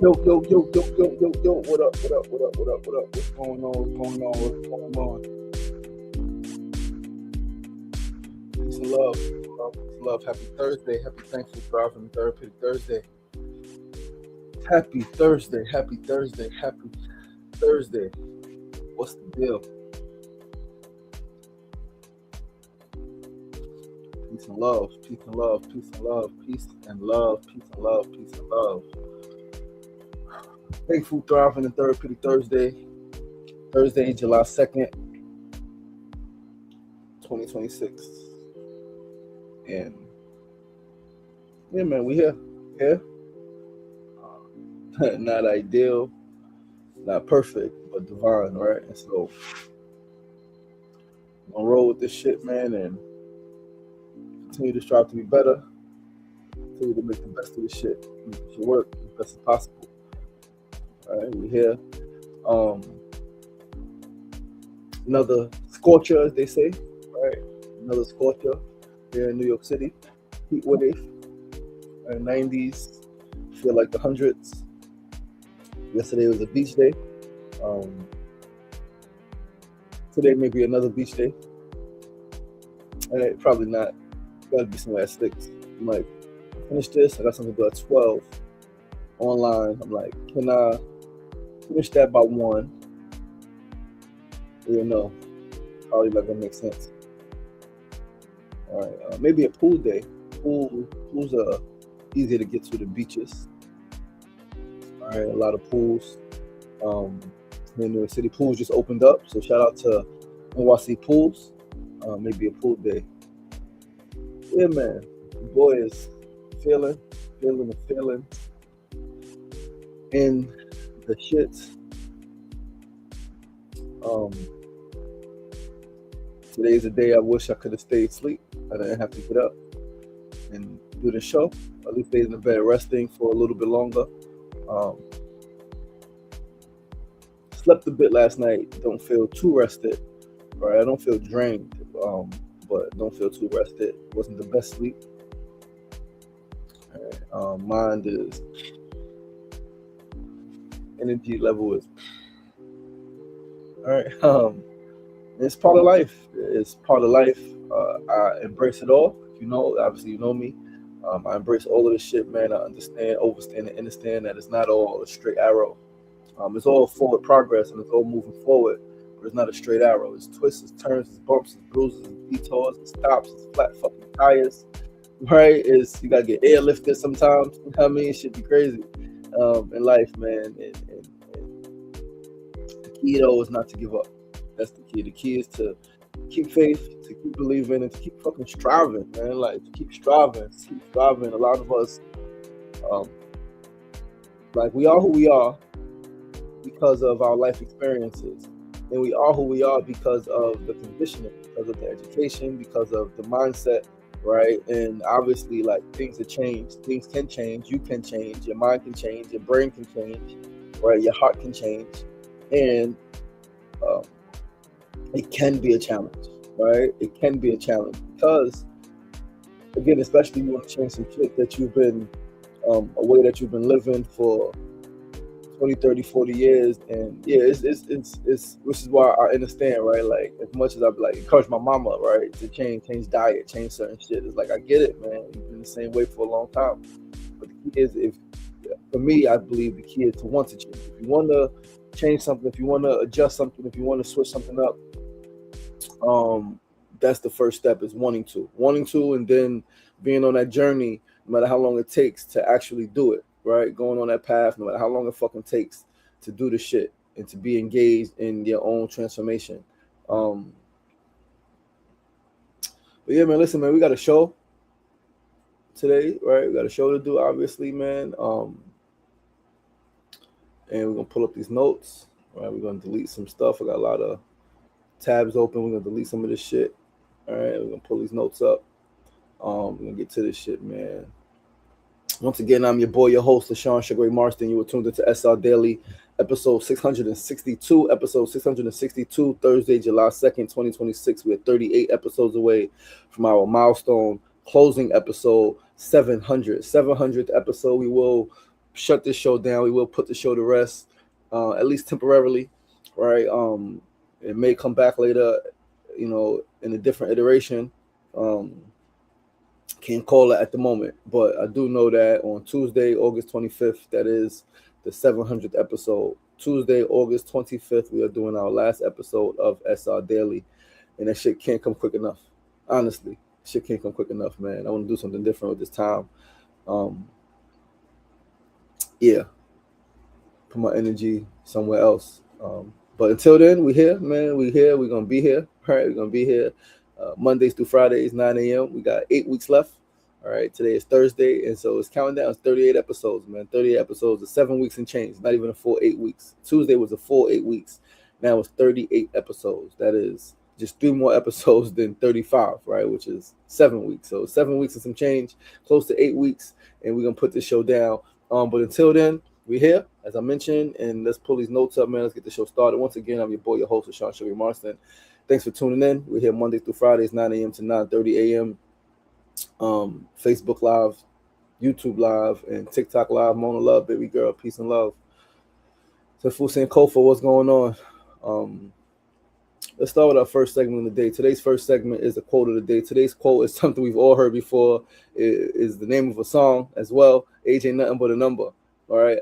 Yo, yo, yo, yo, yo, yo, yo, what up, what up, what up, what up, what up, what's going on, what's going on, what's going on? Peace and love, peace and love, peace and love. Happy Thursday, happy Thankful Thriving Therapeutic Thursday. Happy Thursday, happy Thursday, happy Thursday. What's the deal? Peace and love, peace and love, peace and love, peace and love, peace and love, peace and love. Thankful Thriving and Therapeutic Thursday, July 2nd, 2026. And yeah, man, we here. Yeah. Not ideal, not perfect, but divine, right? And so I'm gonna roll with this shit, man, and continue to strive to be better, continue to make the best of this shit, make this shit work as best as possible. All right, we here. Another scorcher, as they say, right? Another scorcher here in New York City. Heat wave, 90s, feel like the hundreds. Yesterday was a beach day. Today may be another beach day. Probably not. Gotta be somewhere that sticks. I'm like, finish this. I got something to do at 12 online. I'm like, can I finish that by 1? You know, probably not gonna make sense. All right, maybe a pool day. Pools are easier to get to than beaches. All right, a lot of pools. In New York City, pools just opened up. So shout out to NYC Pools. Maybe a pool day. Yeah, man. The boy is feeling in the shits. Today's a day I wish I could have stayed asleep. I didn't have to get up and do the show. At least stayed in the bed resting for a little bit longer. Slept a bit last night. Don't feel too rested. Right? I don't feel drained, but don't feel too rested. Wasn't the best sleep. Right. Mind is energy level is all right. It's part of life. It's part of life. I embrace it all. You know, obviously, you know me. I embrace all of this shit, man. I understand, overstand, and understand that it's not all a straight arrow. It's all forward progress and it's all moving forward, but it's not a straight arrow. It's twists, it's turns, it's bumps, it's bruises, it's detours, it's stops, it's flat fucking tires. Right? It's you gotta get airlifted sometimes. You know what I mean? It should be crazy in life, man. And the key though is not to give up. That's the key. The key is to keep faith, to keep believing, and to keep fucking striving, man. Like to keep striving, A lot of us, like we are who we are because of our life experiences, and we are who we are because of the conditioning, because of the education, because of the mindset, right? And obviously, like things have changed. Things can change. You can change. Your mind can change. Your brain can change, right? Your heart can change, and it can be a challenge, right? It can be a challenge because, again, especially you want to change some shit that you've been, a way that you've been living for 20, 30, 40 years. And yeah, it's which is why I understand, right? Like, as much as I've like encouraged my mama, right, to change diet, change certain shit. It's like, I get it, man. You've been the same way for a long time. But the key is, for me, I believe the key is to want to change. If you want to change something, if you want to adjust something, if you want to switch something up, that's the first step, is wanting to, and then being on that journey, no matter how long it takes to actually do it, right? Going on that path, no matter how long it fucking takes to do the shit and to be engaged in your own transformation. But yeah, man, listen, man, we got a show today, right? We got a show to do, obviously, man. And we're gonna pull up these notes, right? We're gonna delete some stuff. I got a lot of tabs open. We're gonna delete some of this shit. All right, we're gonna pull these notes up. We're gonna get to this shit, man. Once again, I'm your boy, your host, LaShawn Sugar Marston. You were tuned into SRDaily, episode 662. Episode 662, Thursday, July 2nd, 2026. We're 38 episodes away from our milestone closing episode 700th episode. We will shut this show down. We will put the show to rest, at least temporarily, right? It may come back later, in a different iteration. Can't call it at the moment, but I do know that on Tuesday, August 25th, that is the 700th episode. Tuesday, August 25th, we are doing our last episode of SRDaily, and that shit can't come quick enough. Honestly, shit can't come quick enough, man. I want to do something different with this time. Yeah, put my energy somewhere else. But until then, we here, man. We here. We're gonna be here. All right, we're gonna be here Mondays through Fridays, 9 a.m. We got 8 weeks left. All right, today is Thursday, and so it's counting down. It's 38 episodes, man. 38 episodes is 7 weeks and change. Not even a full 8 weeks. Tuesday was a full 8 weeks. Now it's 38 episodes. That is just 3 more episodes than 35, right? Which is 7 weeks. So 7 weeks and some change, close to 8 weeks, and we're gonna put this show down. But until then, we're here, as I mentioned, and let's pull these notes up, man. Let's get the show started. Once again, I'm your boy, your host, Sean Sherry Marston. Thanks for tuning in. We're here Monday through Fridays, 9 a.m. to 9:30 a.m. Facebook Live, YouTube Live, and TikTok Live. Mona Love, baby girl, peace and love. So, Fusen Kofa, what's going on? Let's start with our first segment of the day. Today's first segment is a quote of the day. Today's quote is something we've all heard before. It is the name of a song as well. Age ain't nothing but a number. All right.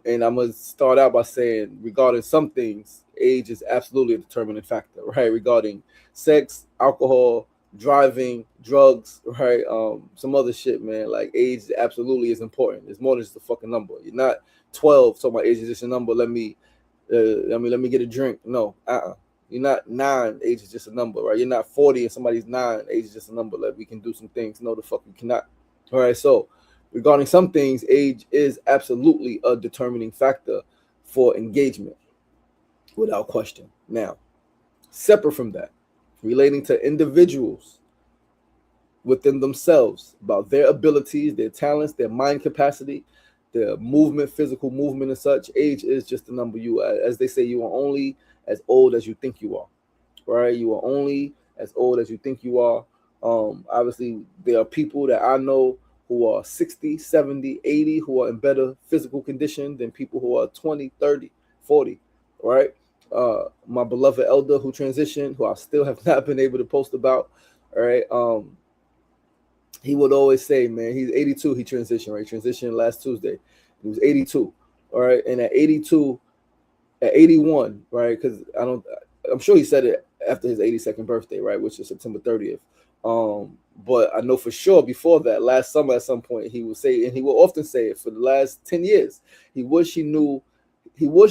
And I'm going to start out by saying, regarding some things, age is absolutely a determining factor, right? Regarding sex, alcohol, driving, drugs, right? Some other shit, man. Like, age absolutely is important. It's more than just a fucking number. You're not 12, so my age is just a number. Let me get a drink. No, You're not 9, age is just a number, right? You're not 40 and somebody's 9, age is just a number. Like, we can do some things. No, the fuck we cannot. All right, so regarding some things, age is absolutely a determining factor for engagement, without question. Now, separate from that, relating to individuals within themselves, about their abilities, their talents, their mind capacity, their movement, physical movement and such, age is just a number. As they say, you are only as old as you think you are, right? You are only as old as you think you are. Obviously, there are people that I know who are 60, 70, 80, who are in better physical condition than people who are 20, 30, 40, right? My beloved elder who transitioned, who I still have not been able to post about, all right? He would always say, man, he's 82, he transitioned, right? He transitioned last Tuesday. He was 82, all right? And at 82, at 81, right? Because I'm sure he said it after his 82nd birthday, right? Which is September 30th. But I know for sure before that, last summer at some point, he would say, and he will often say it for the last 10 years, he wished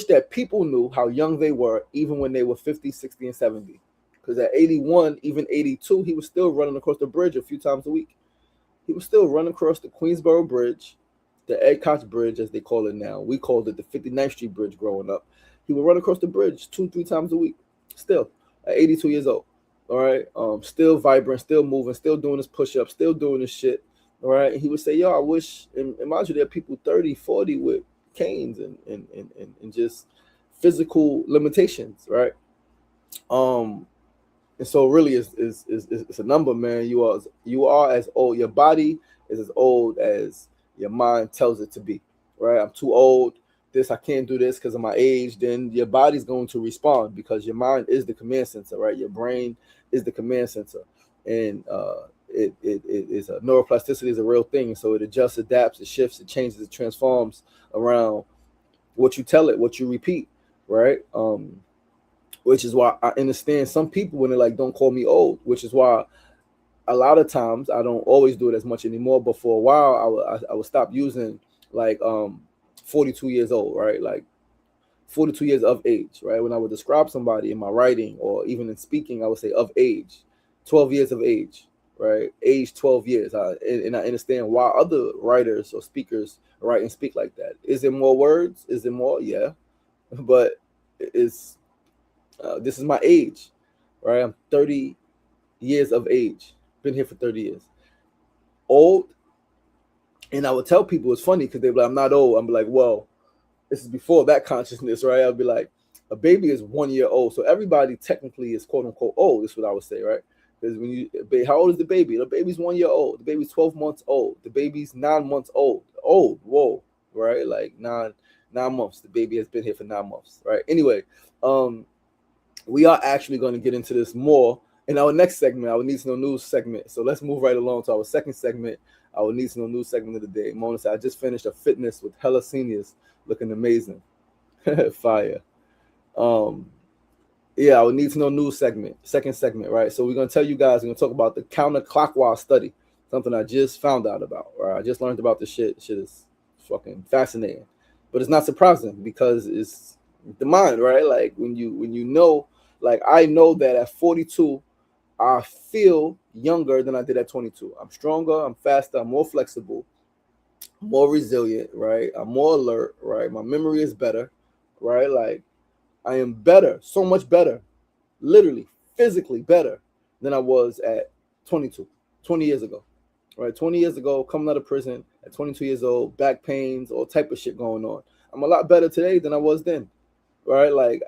that people knew how young they were, even when they were 50, 60, and 70. Because at 81, even 82, he was still running across the bridge a few times a week. He was still running across the Queensboro Bridge, the Ed Koch Bridge, as they call it now. We called it the 59th Street Bridge growing up. He would run across the bridge 2-3 times a week, still at 82 years old. All right, still vibrant, still moving, still doing his push-ups, still doing his shit. All right, and he would say, "Yo, I wish." And mind you, there are people 30, 40 with canes and just physical limitations, right? And so really, it's a number, man. You are as old. Your body is as old as your mind tells it to be, right? I'm too old. I can't do this because of my age. Then your body's going to respond because your mind is the command center, right? Your brain is the command center, and it is neuroplasticity is a real thing. So it adjusts, adapts, it shifts, it changes, it transforms around what you tell it, what you repeat, right? Which is why I understand some people when they're like, "Don't call me old," which is why a lot of times I don't always do it as much anymore. But for a while, I would stop using like 42 years old, right? Like 42 years of age, right? When I would describe somebody in my writing or even in speaking, I would say of age, 12 years of age, right? Age 12 years. And I understand why other writers or speakers write and speak like that. Is it more words? Is it more? Yeah. But this is my age, right? I'm 30 years of age. Been here for 30 years. Old. And I would tell people, it's funny because they'd be like, "I'm not old." I'm like, well, this is before that consciousness, right? I'll be like, a baby is 1 year old. So everybody technically is quote unquote old. That's what I would say, right? Because how old is the baby? The baby's 1 year old. The baby's 12 months old. The baby's 9 months old. Old. Whoa. right? Like 9 months. The baby has been here for 9 months, right? Anyway, we are actually going to get into this more in our next segment, our Need to Know News segment. So let's move right along to our second segment, our Need to Know News segment of the day. Mona said, I just finished a fitness with hella seniors, looking amazing. Fire. Yeah, our Need to Know News segment, second segment, right? So we're going to tell you guys, we're going to talk about the counterclockwise study, something I just found out about, right? I just learned about this shit. Shit is fucking fascinating. But it's not surprising because it's the mind, right? Like when you know, like I know that at 42, I feel younger than I did at 22. I'm stronger, I'm faster, I'm more flexible, more resilient, right? I'm more alert, right? My memory is better, right? Like I am better, so much better, literally, physically better than I was at 22, 20 years ago, right? 20 years ago, coming out of prison at 22 years old, back pains, all type of shit going on. I'm a lot better today than I was then, right? Like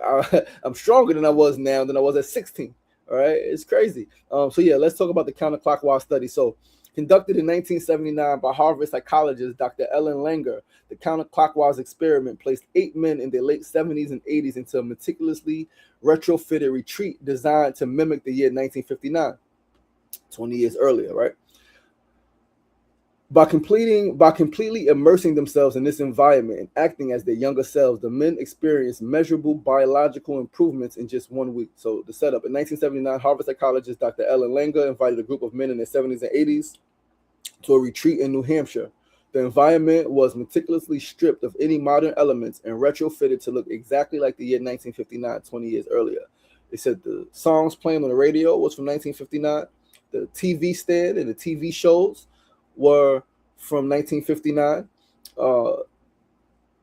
I'm stronger than I was now than I was at 16. All right, it's crazy. So yeah, let's talk about the counterclockwise study. So conducted in 1979 by Harvard psychologist Dr. Ellen Langer, the counterclockwise experiment placed 8 men in their late 70s and 80s into a meticulously retrofitted retreat designed to mimic the year 1959, 20 years earlier, right? By completely immersing themselves in this environment and acting as their younger selves, the men experienced measurable biological improvements in just 1 week. So the setup in 1979, Harvard psychologist Dr. Ellen Langer invited a group of men in their 70s and 80s to a retreat in New Hampshire. The environment was meticulously stripped of any modern elements and retrofitted to look exactly like the year 1959, 20 years earlier. They said the songs playing on the radio was from 1959. The TV stand and the TV shows were from 1959.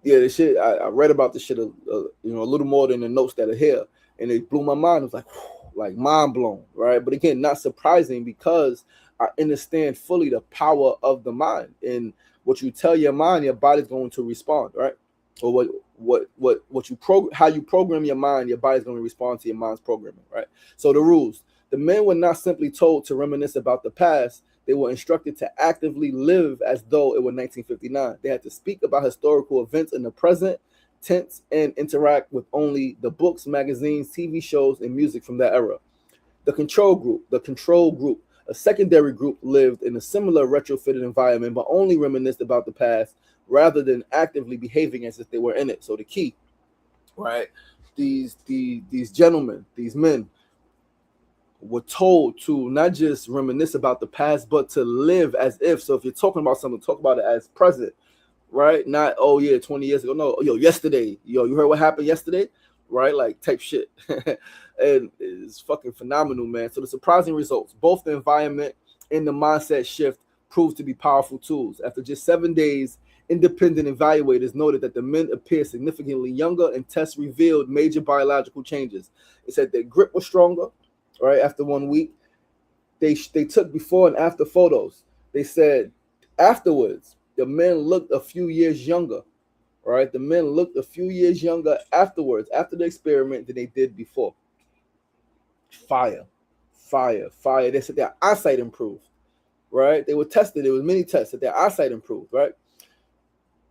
Yeah, the shit. I read about this shit, a little more than the notes that are here, and it blew my mind. It was like mind blown, right? But again, not surprising because I understand fully the power of the mind, and what you tell your mind, your body's going to respond, right? Or how you program your mind, your body's going to respond to your mind's programming, right? So the rules: the men were not simply told to reminisce about the past. They were instructed to actively live as though it were 1959. They had to speak about historical events in the present tense and interact with only the books, magazines, TV shows, and music from that era. The control group, a secondary group, lived in a similar retrofitted environment, but only reminisced about the past rather than actively behaving as if they were in it. So the key, right? These gentlemen, these men, were told to not just reminisce about the past, but to live as if. So if you're talking about something, talk about it as present, right? Not, oh yeah, 20 years ago. No, yo, yesterday. Yo, you heard what happened yesterday? Right? Like type shit. And it's fucking phenomenal, man. So the surprising results, both the environment and the mindset shift proved to be powerful tools. After just 7 days, independent evaluators noted that the men appeared significantly younger and tests revealed major biological changes. It said their grip was stronger, right? After 1 week, they took before and after photos. They said afterwards, the men looked a few years younger, right? The men looked a few years younger afterwards, after the experiment, than they did before. Fire. They said their eyesight improved, right? They were tested. There was many tests that their eyesight improved, right?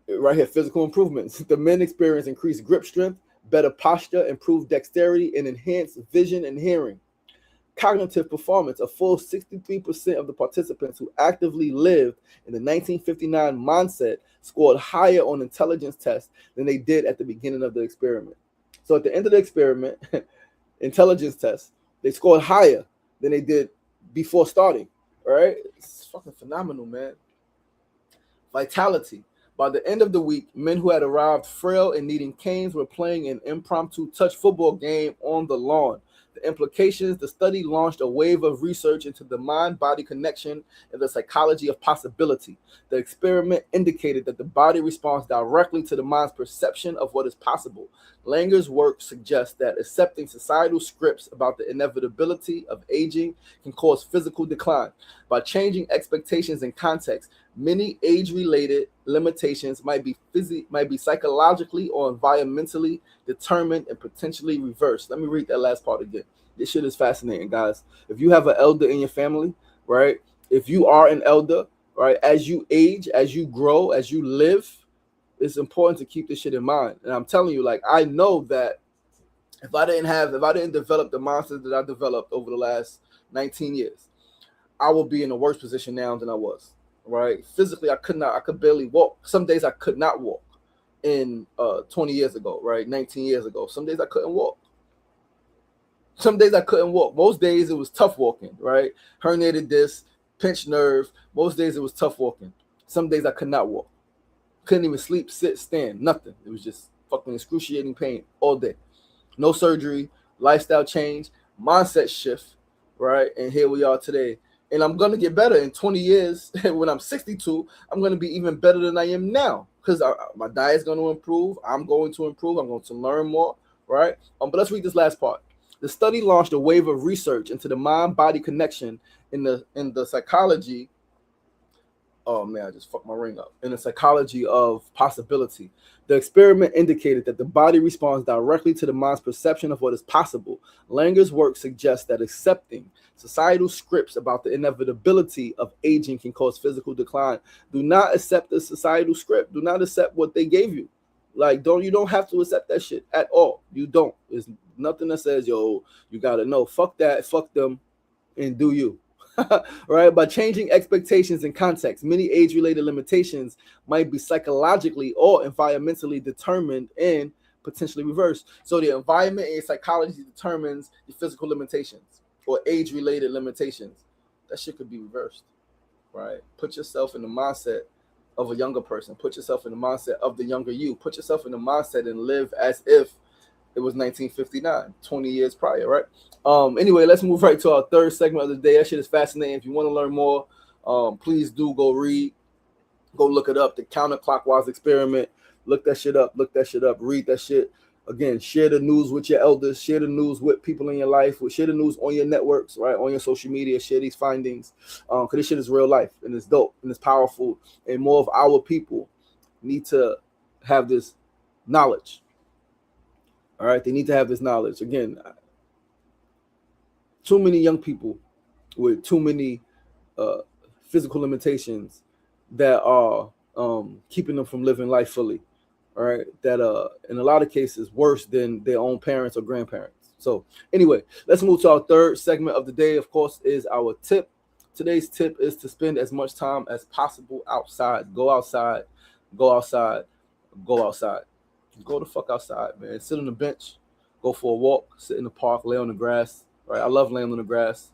Right here, physical improvements. The men experienced increased grip strength, better posture, improved dexterity, and enhanced vision and hearing. Cognitive performance: a full 63% of the participants who actively lived in the 1959 mindset scored higher on intelligence tests than they did at the beginning of the experiment. So at the end of the experiment, intelligence tests, they scored higher than they did before starting, right? It's fucking phenomenal, man. Vitality: by the end of the week, men who had arrived frail and needing canes were playing an impromptu touch football game on the lawn. The implications: the study launched a wave of research into the mind-body connection and the psychology of possibility. The experiment indicated that the body responds directly to the mind's perception of what is possible. Langer's work suggests that accepting societal scripts about the inevitability of aging can cause physical decline. By changing expectations and context, many age-related limitations might be psychologically or environmentally determined and potentially reversed. Let me read that last part again. This shit is fascinating, guys. If you have an elder in your family, right? If you are an elder, right? As you age, as you grow, as you live, it's important to keep this shit in mind. And I'm telling you, like, I know that if I didn't develop the mindset that I developed over the last 19 years, I will be in a worse position now than I was. Right? Physically, I could barely walk. Some days I could not walk in 20 years ago, right? 19 years ago. Some days I couldn't walk. Some days I couldn't walk. Most days it was tough walking, right? Herniated disc, pinched nerve. Most days it was tough walking. Some days I could not walk. Couldn't even sleep, sit, stand, nothing. It was just fucking excruciating pain all day. No surgery, lifestyle change, mindset shift, right? And here we are today. And I'm going to get better in 20 years. When I'm 62, I'm going to be even better than I am now because my diet's going to improve. I'm going to improve. I'm going to learn more, right? But let's read this last part. The study launched a wave of research into the mind-body connection in the psychology. Oh man, I just fucked my ring up. In the psychology of possibility, the experiment indicated that the body responds directly to the mind's perception of what is possible. Langer's work suggests that accepting societal scripts about the inevitability of aging can cause physical decline. Do not accept the societal script. Do not accept what they gave you. Like, you don't have to accept that shit at all. You don't. There's nothing that says, yo, you gotta know. Fuck that, fuck them, and do you. Right? By changing expectations and context, many age-related limitations might be psychologically or environmentally determined and potentially reversed. So the environment and psychology determines the physical limitations or age-related limitations. That shit could be reversed, right? Put yourself in the mindset of a younger person. Put yourself in the mindset of the younger you. Put yourself in the mindset and live as if it was 1959, 20 years prior, right? Anyway, let's move right to our third segment of the day. That shit is fascinating. If you want to learn more, please do go look it up. The counterclockwise experiment. Look that shit up. Read that shit. Again, share the news with your elders. Share the news with people in your life. Share the news on your networks, right? On your social media. Share these findings. Because this shit is real life and it's dope and it's powerful. And more of our people need to have this knowledge. All right, they need to have this knowledge. Again, too many young people with too many physical limitations that are keeping them from living life fully. All right, that in a lot of cases worse than their own parents or grandparents. So anyway, let's move to our third segment of the day. Of course, is our tip. Today's tip is to spend as much time as possible outside. Go outside. Go outside. Go outside. Go the fuck outside, man. Sit on the bench, go for a walk, sit in the park, lay on the grass. Right, I love laying on the grass.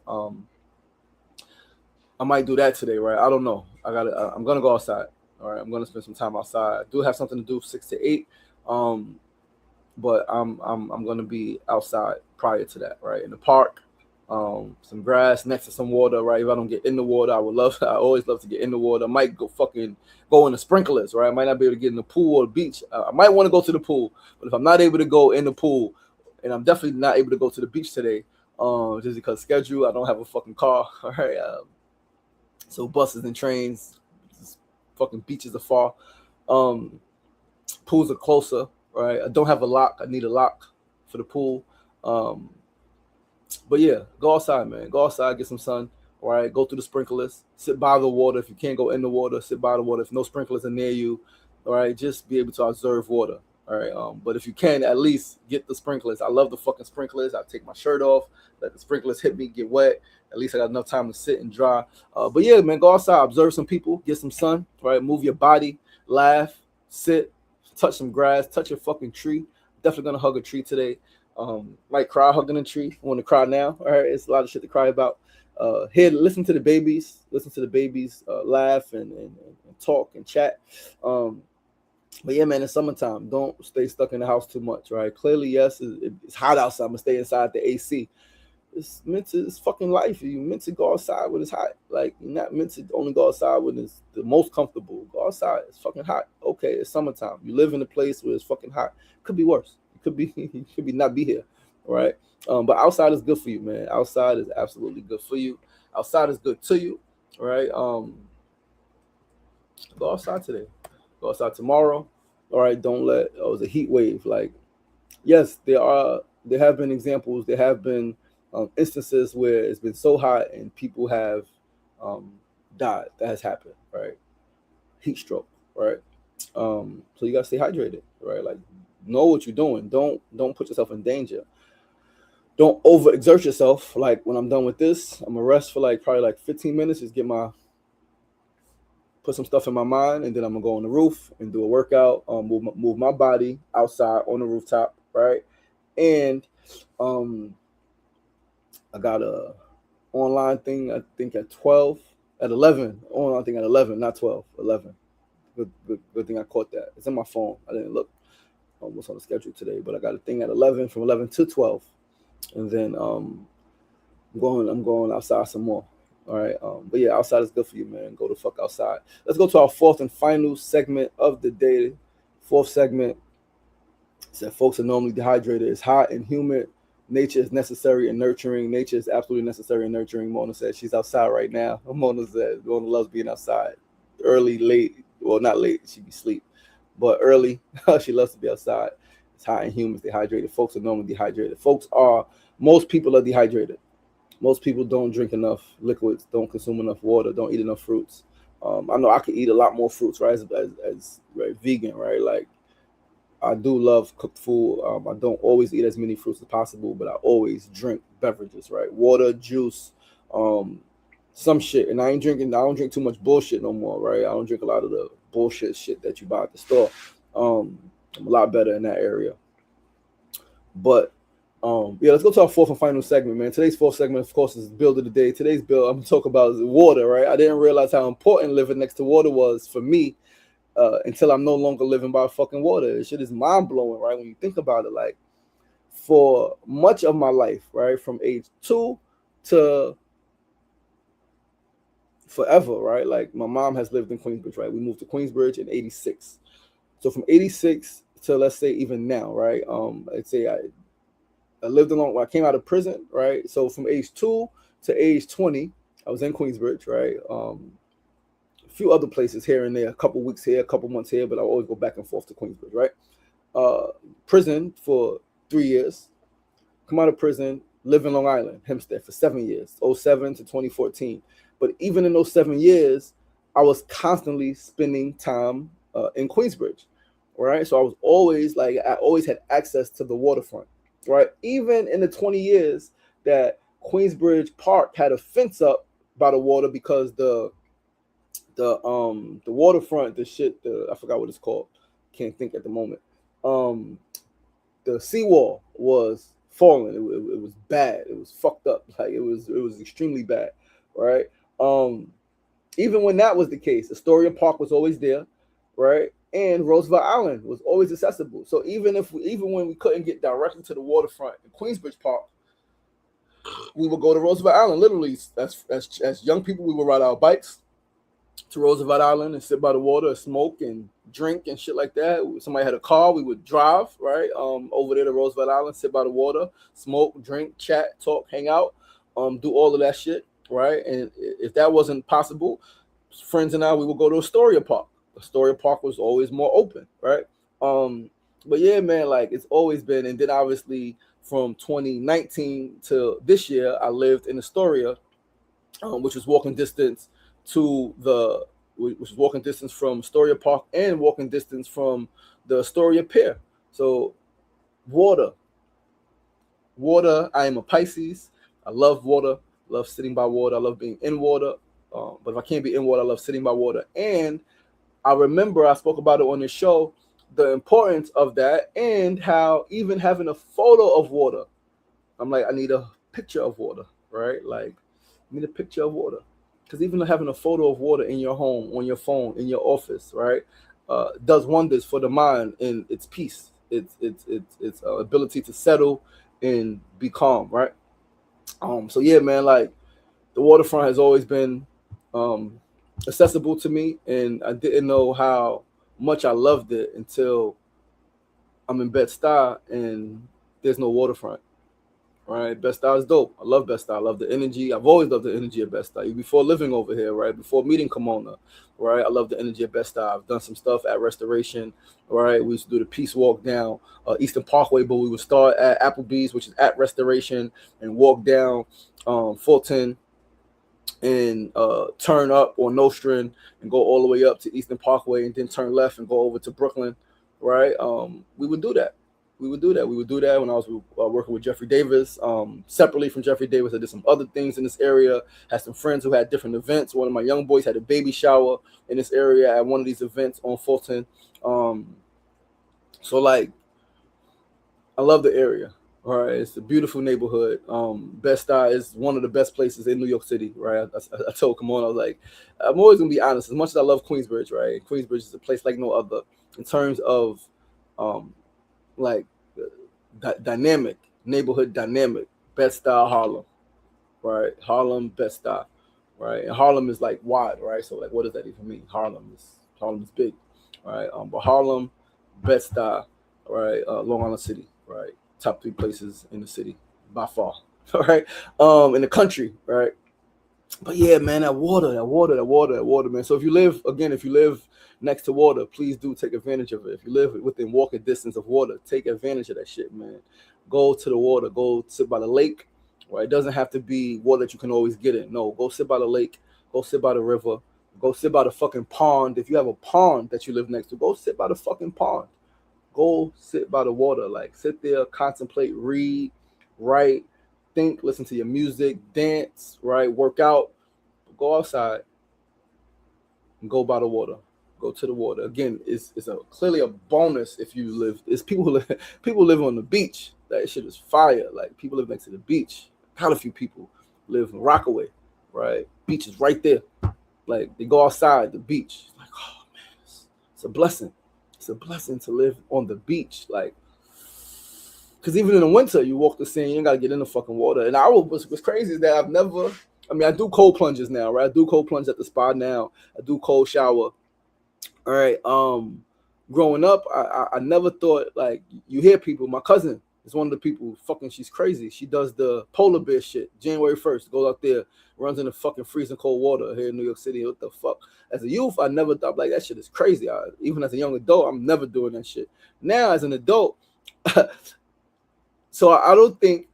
I might do that today, right? I don't know. I'm gonna go outside. All right, I'm gonna spend some time outside. I do have something to do 6 to 8, but I'm gonna be outside prior to that, right? In the park, some grass next to some water, right? If I don't get in the water, I always love to get in the water. I might go in the sprinklers, right? I might not be able to get in the pool or the beach. I might want to go to the pool, but if I'm not able to go in the pool, and I'm definitely not able to go to the beach today, just because schedule, I don't have a fucking car, all right? So buses and trains, fucking beaches are far. Pools are closer, right? I don't have a lock. I need a lock for the pool. But yeah, go outside, man. Go outside, get some sun. All right, go through the sprinklers. Sit by the water. If you can't go in the water, sit by the water. If no sprinklers are near you, all right, just be able to observe water. All right, but if you can, at least get the sprinklers. I love the fucking sprinklers. I take my shirt off, let the sprinklers hit me, get wet. At least I got enough time to sit and dry. But yeah, man, go outside, observe some people, get some sun. Right, move your body, laugh, sit, touch some grass, touch a fucking tree. Definitely gonna hug a tree today. Might cry hugging a tree. I want to cry now. All right, it's a lot of shit to cry about. Here, listen to the babies, laugh and talk and chat. But yeah, man, it's summertime. Don't stay stuck in the house too much, right? Clearly, yes, it's hot outside. I'm gonna stay inside the AC. It's fucking life. You're meant to go outside when it's hot. Like, you're not meant to only go outside when it's the most comfortable. Go outside. It's fucking hot. Okay, it's summertime. You live in a place where it's fucking hot. It could be worse. It could be not be here. All right. But outside is good for you, man. Outside is absolutely good for you. Outside is good to you. All right. Go outside today. Go outside tomorrow. All right. Don't let it was a heat wave. Like, yes, there have been examples. There have been instances where it's been so hot and people have died. That has happened, right? Heat stroke, right? So you gotta stay hydrated, right? Like, know what you're doing. Don't put yourself in danger. Don't overexert yourself. Like, when I'm done with this, I'm gonna rest for like probably like 15 minutes, just put some stuff in my mind, and then I'm gonna go on the roof and do a workout, move my body outside on the rooftop, right? And um, I got a online thing, I think at 12, at 11, online thing at 11, not 12, 11. Good thing I caught that. It's in my phone. I didn't look what's on the schedule today, but I got a thing at 11, from 11 to 12, and then I'm going outside some more. All right. But yeah, outside is good for you, man. Go the fuck outside. Let's go to our fourth and final segment of the day. Fourth segment said folks are normally dehydrated. It's hot and humid. Nature is necessary and nurturing. Nature is absolutely necessary and nurturing. Mona said she's outside right now. Mona said Mona loves being outside. Early, late. Well, not late. She be asleep. But early, she loves to be outside. It's hot and humid. It's dehydrated. Folks are normally dehydrated. Most people are dehydrated. Most people don't drink enough liquids, don't consume enough water, don't eat enough fruits. I know I could eat a lot more fruits, right? As right, vegan, right? Like, I do love cooked food. I don't always eat as many fruits as possible, but I always drink beverages, right? Water, juice, some shit. And I don't drink too much bullshit no more, right? I don't drink a lot of the bullshit shit that you buy at the store. I'm a lot better in that area. But yeah, let's go to our fourth and final segment, man. Today's fourth segment, of course, is build of the day. Today's build, I'm gonna talk about water, right? I didn't realize how important living next to water was for me until I'm no longer living by fucking water. This shit is mind blowing, right? When you think about it, like, for much of my life, right, from age 2 to forever, right? Like, my mom has lived in Queensbridge, right? We moved to Queensbridge in '86. So from '86 to, let's say, even now, right? I'd say I lived along when I came out of prison, right? So from age 2 to age 20, I was in Queensbridge, right? A few other places here and there, a couple weeks here, a couple months here, but I always go back and forth to Queensbridge, right? Prison for 3 years, come out of prison, live in Long Island, Hempstead for 7 years, '07 to 2014. But even in those 7 years, I was constantly spending time in Queensbridge, right? So I always had access to the waterfront, right? Even in the 20 years that Queensbridge Park had a fence up by the water, because the waterfront, I forgot what it's called, can't think at the moment. The seawall was falling. It was bad. It was fucked up. Like, it was extremely bad, right? Even when that was the case, Astoria Park was always there, right? And Roosevelt Island was always accessible. So even when we couldn't get directly to the waterfront in Queensbridge Park, we would go to Roosevelt Island. Literally, as young people, we would ride our bikes to Roosevelt Island and sit by the water and smoke and drink and shit like that. If somebody had a car, we would drive, right, over there to Roosevelt Island, sit by the water, smoke, drink, chat, talk, hang out, do all of that shit, right? And if that wasn't possible, friends and I, we would go to Astoria Park. Astoria Park was always more open, right? But yeah, man, like, it's always been. And then obviously from 2019 to this year, I lived in Astoria, which was walking distance from Astoria Park and walking distance from the Astoria Pier. So water. I am a Pisces. I love water. Love sitting by water. I love being in water. But if I can't be in water, I love sitting by water. And I remember I spoke about it on the show, the importance of that, and how even having a photo of water, I'm like, I need a picture of water, right? Like, I need a picture of water. Because even having a photo of water in your home, on your phone, in your office, right, does wonders for the mind and its peace, its ability to settle and be calm, right? So yeah, man, like, the waterfront has always been accessible to me, and I didn't know how much I loved it until I'm in Bed-Stuy and there's no waterfront. Right, Bed-Stuy is dope. I love Bed-Stuy. I love the energy. I've always loved the energy of Bed-Stuy. Before living over here, right, before meeting Kimona, right, I love the energy of Bed-Stuy. I've done some stuff at Restoration, right. We used to do the peace walk down Eastern Parkway, but we would start at Applebee's, which is at Restoration, and walk down Fulton, and turn up on Nostrand and go all the way up to Eastern Parkway and then turn left and go over to Brooklyn, right? We would do that. We would do that. We would do that when I was working with Jeffrey Davis. Separately from Jeffrey Davis, I did some other things in this area. Had some friends who had different events. One of my young boys had a baby shower in this area at one of these events on Fulton. So like, I love the area. All right, it's a beautiful neighborhood. Bed-Stuy is one of the best places in New York City. Right, I told Kamon, I was like, I'm always gonna be honest. As much as I love Queensbridge, right, Queensbridge is a place like no other in terms of um, like dynamic neighborhood dynamic. Bed-Stuy, Harlem, right? Harlem, Bed-Stuy, right? And Harlem is like wide, right? So like, what does that even mean? Harlem is big, right? But Harlem, Bed-Stuy, right? Long Island City, right? Top 3 places in the city by far, all right? In the country, right? But yeah, man, that water, man. So if you live next to water, please do take advantage of it. If you live within walking distance of water, take advantage of that shit, man. Go to the water, go sit by the lake, right? It doesn't have to be water that you can always get in. No, go sit by the lake, go sit by the river, go sit by the fucking pond. If you have a pond that you live next to, go sit by the fucking pond. Go sit by the water, like sit there, contemplate, read, write, think, listen to your music, dance, right? Work out, go outside and go by the water. Go to the water. Again, it's clearly a bonus if you live. It's people who live people live on the beach. That shit is fire. Like people live next to the beach. Quite a few people live in Rockaway, right? Beach is right there. Like they go outside the beach. Like, oh man, it's a blessing. It's a blessing to live on the beach. Like, because even in the winter, you walk the sand, you ain't gotta get in the fucking water. And what's crazy is that I do cold plunges now, right? I do cold plunge at the spa now. I do cold shower. All right. Growing up, I never thought, like, you hear people. My cousin is one of the people. Fucking, she's crazy. She does the polar bear shit. January 1st, goes out there, runs in the fucking freezing cold water here in New York City. What the fuck? As a youth, I never thought, like, that shit is crazy. Even as a young adult, I'm never doing that shit. Now, as an adult, so I don't think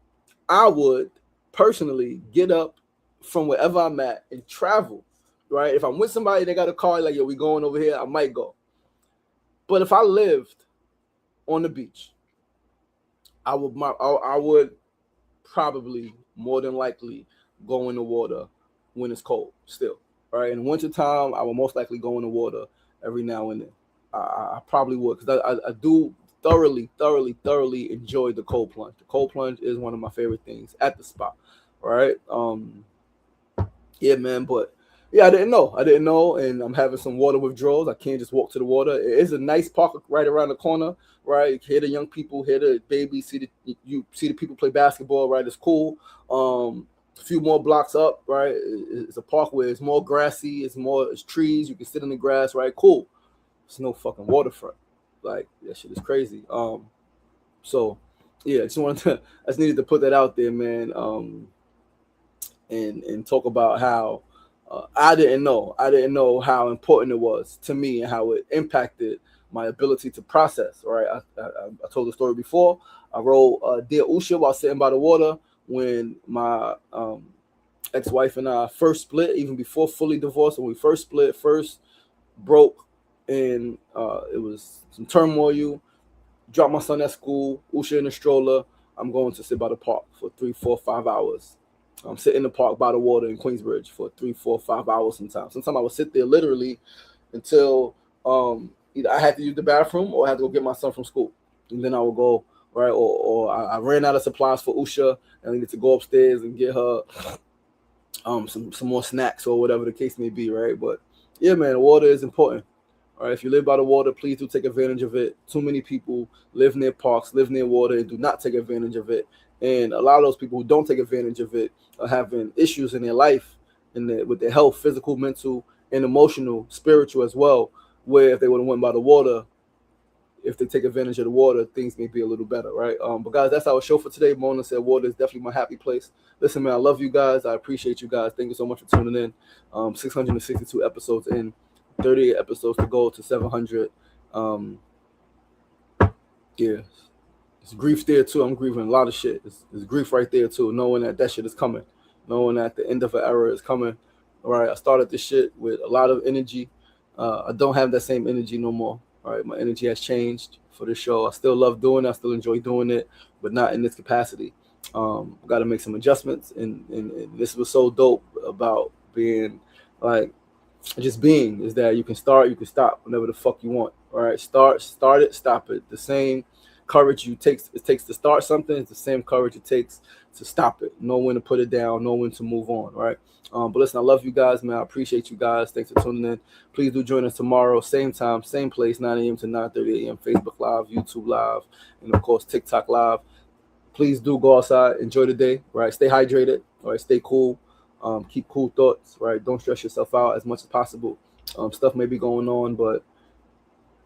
I would personally get up from wherever I'm at and travel, right? If I'm with somebody, they got a car, like, yo, we going over here, I might go. But if I lived on the beach, I would probably more than likely go in the water when it's cold still, right? In the wintertime, I will most likely go in the water every now and then. I probably would, because I do thoroughly enjoy the cold plunge. The cold plunge is one of my favorite things at the spa, right? Yeah, man, but yeah, I didn't know, and I'm having some water withdrawals. I can't just walk to the water. It is a nice park right around the corner, right? You hear the young people, hear the babies, you see the people play basketball, right? It's cool. A few more blocks up, right? It's a park where it's more grassy, it's trees. You can sit in the grass, right? Cool. It's no fucking waterfront. Like, that shit is crazy. So yeah, I just needed to put that out there, man. And talk about how I didn't know how important it was to me and how it impacted my ability to process. Right, I told the story before. I wrote "Dear Usha" while sitting by the water when my ex-wife and I first split, even before fully divorced. When we first split, first broke, and it was some turmoil. Drop my son at school, Usha in the stroller. I'm going to sit by the park for 3, 4, 5 hours. I'm sitting in the park by the water in Queensbridge for 3, 4, 5 hours sometimes. Sometimes I would sit there literally until either I had to use the bathroom or I had to go get my son from school. And then I would go, right, or I ran out of supplies for Usha and I needed to go upstairs and get her some more snacks or whatever the case may be, right? But yeah, man, water is important. All right, if you live by the water, please do take advantage of it. Too many people live near parks, live near water, and do not take advantage of it. And a lot of those people who don't take advantage of it are having issues in their life, with their health, physical, mental, and emotional, spiritual as well. Where if they would have went by the water, if they take advantage of the water, things may be a little better, right? But guys, that's our show for today. Mona said water is definitely my happy place. Listen, man, I love you guys. I appreciate you guys. Thank you so much for tuning in. 662 episodes in. 38 episodes to go to 700. Yeah, it's grief there too. I'm grieving a lot of shit. It's grief right there too, knowing that shit is coming. knowing that the end of an era is coming. All right, I started this shit with a lot of energy. I don't have that same energy no more. All right, my energy has changed for the show. I still love doing it. I still enjoy doing it, but not in this capacity. Got to make some adjustments, and this was so dope about being like just being is that you can start, you can stop whenever the fuck you want. All right, start it, stop it. The same courage it takes to start something. It's the same courage it takes to stop it. Know when to put it down. Know when to move on. Right. But listen, I love you guys, man. I appreciate you guys. Thanks for tuning in. Please do join us tomorrow, same time, same place, 9 a.m. to 9:30 a.m. Facebook Live, YouTube Live, and of course TikTok Live. Please do go outside, enjoy the day. Right. Stay hydrated. All right. Stay cool. Keep cool thoughts, right? Don't stress yourself out as much as possible. Stuff may be going on, but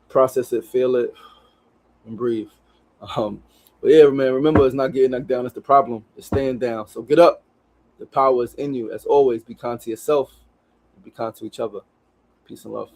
process it, feel it, and breathe. But yeah, man, remember, it's not getting knocked down. It's the problem. It's staying down. So get up. The power is in you. As always, be kind to yourself and be kind to each other. Peace and love.